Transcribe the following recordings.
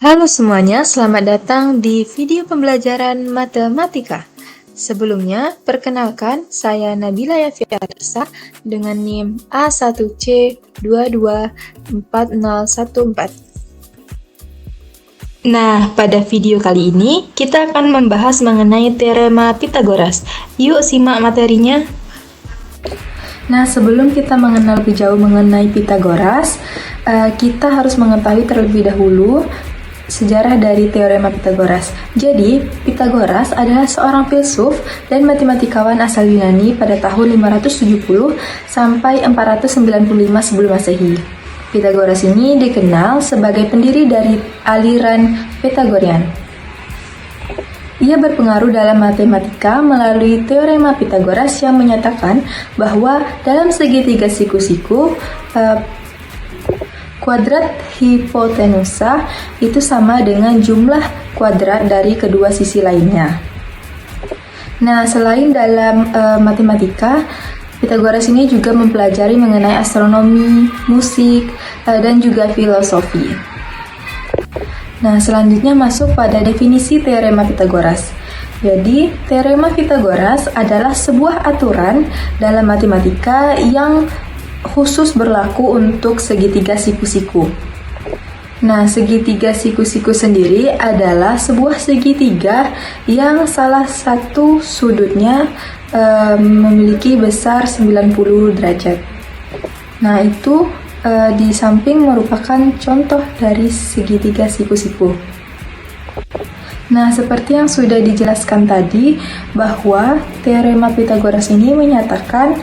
Halo semuanya, selamat datang di video pembelajaran matematika. Sebelumnya, perkenalkan saya Nabila Yafiarsa dengan NIM A1C224014. Nah, pada video kali ini kita akan membahas mengenai teorema Pythagoras. Yuk simak materinya. Nah, sebelum kita mengenal lebih jauh mengenai Pythagoras, kita harus mengetahui terlebih dahulu sejarah dari teorema Pythagoras. Jadi, Pythagoras adalah seorang filsuf dan matematikawan asal Yunani pada tahun 570 sampai 495 sebelum Masehi. Pythagoras ini dikenal sebagai pendiri dari aliran Pythagorean. Ia berpengaruh dalam matematika melalui teorema Pythagoras yang menyatakan bahwa dalam segitiga siku-siku, kuadrat hipotenusa itu sama dengan jumlah kuadrat dari kedua sisi lainnya. Nah, selain dalam matematika, Pythagoras ini juga mempelajari mengenai astronomi, musik, dan juga filosofi. Nah, selanjutnya masuk pada definisi teorema Pythagoras. Jadi, teorema Pythagoras adalah sebuah aturan dalam matematika yang khusus berlaku untuk segitiga siku-siku. Nah, segitiga siku-siku sendiri adalah sebuah segitiga yang salah satu sudutnya memiliki besar 90 derajat. Nah, itu di samping merupakan contoh dari segitiga siku-siku. Nah, seperti yang sudah dijelaskan tadi, bahwa teorema Pythagoras ini menyatakan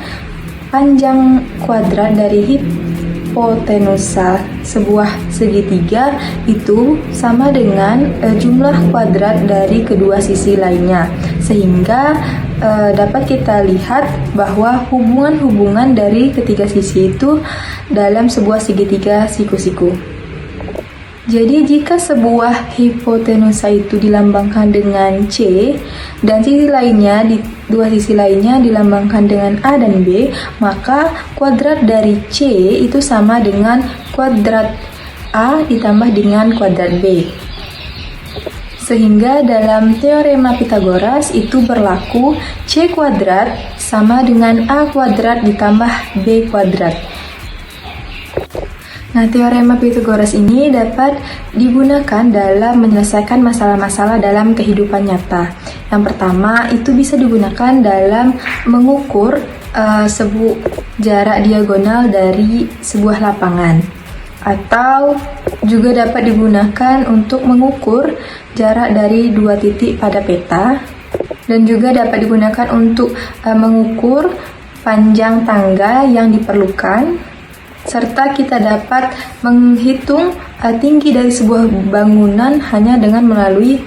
panjang kuadrat dari hipotenusa sebuah segitiga itu sama dengan jumlah kuadrat dari kedua sisi lainnya, sehingga dapat kita lihat bahwa hubungan-hubungan dari ketiga sisi itu dalam sebuah segitiga siku-siku. Jadi jika sebuah hipotenusa itu dilambangkan dengan C dan dua sisi lainnya dilambangkan dengan A dan B, maka kuadrat dari C itu sama dengan kuadrat A ditambah dengan kuadrat B. Sehingga dalam teorema Pythagoras itu berlaku C kuadrat sama dengan A kuadrat ditambah B kuadrat. Nah, teorema Pythagoras ini dapat digunakan dalam menyelesaikan masalah-masalah dalam kehidupan nyata. Yang pertama, itu bisa digunakan dalam mengukur jarak diagonal dari sebuah lapangan. Atau juga dapat digunakan untuk mengukur jarak dari dua titik pada peta. Dan juga dapat digunakan untuk mengukur panjang tangga yang diperlukan. Serta kita dapat menghitung tinggi dari sebuah bangunan hanya dengan melalui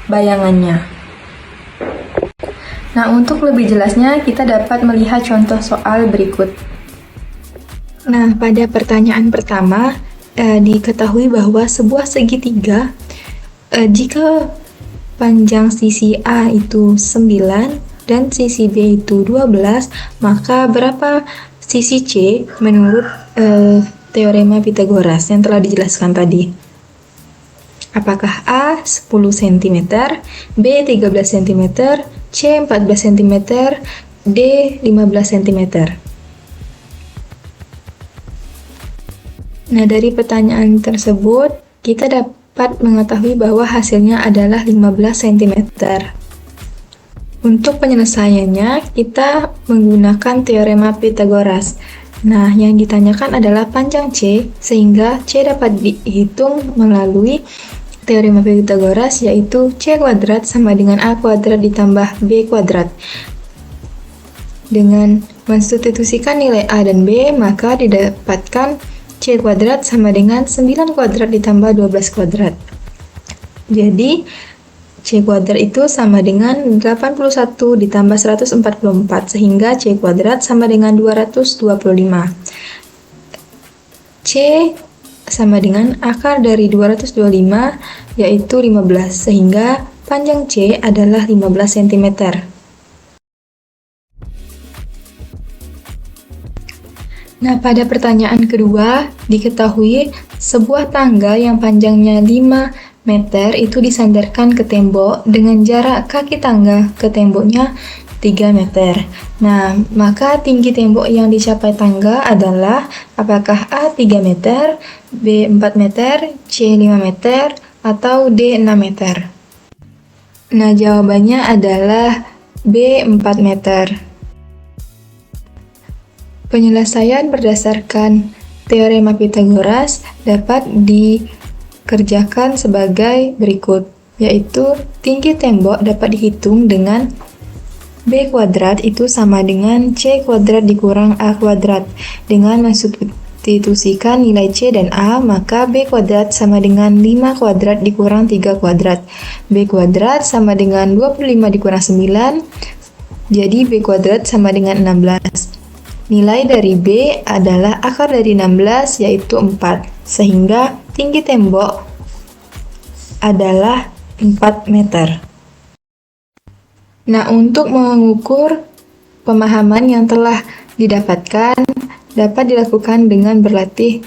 bayangannya. Nah, untuk lebih jelasnya kita dapat melihat contoh soal berikut. Nah, pada pertanyaan pertama diketahui bahwa sebuah segitiga jika panjang sisi A itu 9 dan sisi B itu 12, maka berapa sisi C menurut teorema Pythagoras yang telah dijelaskan tadi? Apakah A 10 cm, B 13 cm, C 14 cm, D 15 cm? Nah, dari pertanyaan tersebut, kita dapat mengetahui bahwa hasilnya adalah 15 cm. Untuk penyelesaiannya, kita menggunakan teorema Pythagoras. Nah, yang ditanyakan adalah panjang C, sehingga C dapat dihitung melalui teorema Pythagoras, yaitu C kuadrat sama dengan A kuadrat ditambah B kuadrat. Dengan mensubstitusikan nilai A dan B, maka didapatkan C kuadrat sama dengan 9 kuadrat ditambah 12 kuadrat. Jadi, C kuadrat itu sama dengan 81 ditambah 144, sehingga C kuadrat sama dengan 225. C sama dengan akar dari 225, yaitu 15, sehingga panjang C adalah 15 cm. Nah, pada pertanyaan kedua, diketahui sebuah tangga yang panjangnya 5 meter itu disandarkan ke tembok dengan jarak kaki tangga ke temboknya 3 meter. Nah, maka tinggi tembok yang dicapai tangga adalah apakah A 3 meter, B 4 meter, C 5 meter, atau D 6 meter? Nah, jawabannya adalah B 4 meter. Penyelesaian berdasarkan teorema Pythagoras dapat dikerjakan sebagai berikut, yaitu tinggi tembok dapat dihitung dengan B kuadrat itu sama dengan C kuadrat dikurang A kuadrat. Dengan mensubstitusikan nilai C dan A, maka B kuadrat sama dengan 5 kuadrat dikurang 3 kuadrat. B kuadrat sama dengan 25 dikurang 9, jadi B kuadrat sama dengan 16. Nilai dari B adalah akar dari 16, yaitu 4, sehingga tinggi tembok adalah 4 meter. Nah, untuk mengukur pemahaman yang telah didapatkan dapat dilakukan dengan berlatih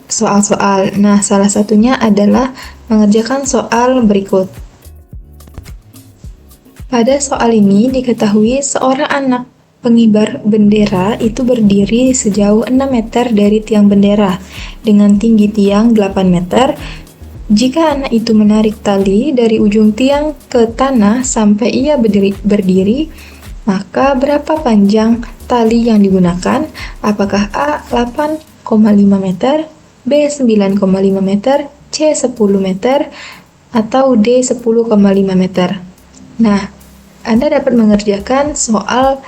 soal-soal. Nah, salah satunya adalah mengerjakan soal berikut. Pada soal ini diketahui seorang anak pengibar bendera itu berdiri sejauh 6 meter dari tiang bendera dengan tinggi tiang 8 meter. Jika anak itu menarik tali dari ujung tiang ke tanah sampai ia berdiri, maka berapa panjang tali yang digunakan? Apakah A 8,5 meter, B 9,5 meter, C 10 meter, atau D 10,5 meter? Nah, Anda dapat mengerjakan soal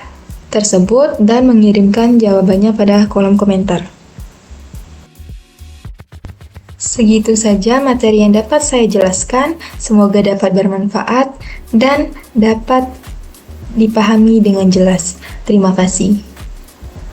tersebut dan mengirimkan jawabannya pada kolom komentar. Segitu saja materi yang dapat saya jelaskan, semoga dapat bermanfaat dan dapat dipahami dengan jelas. Terima kasih.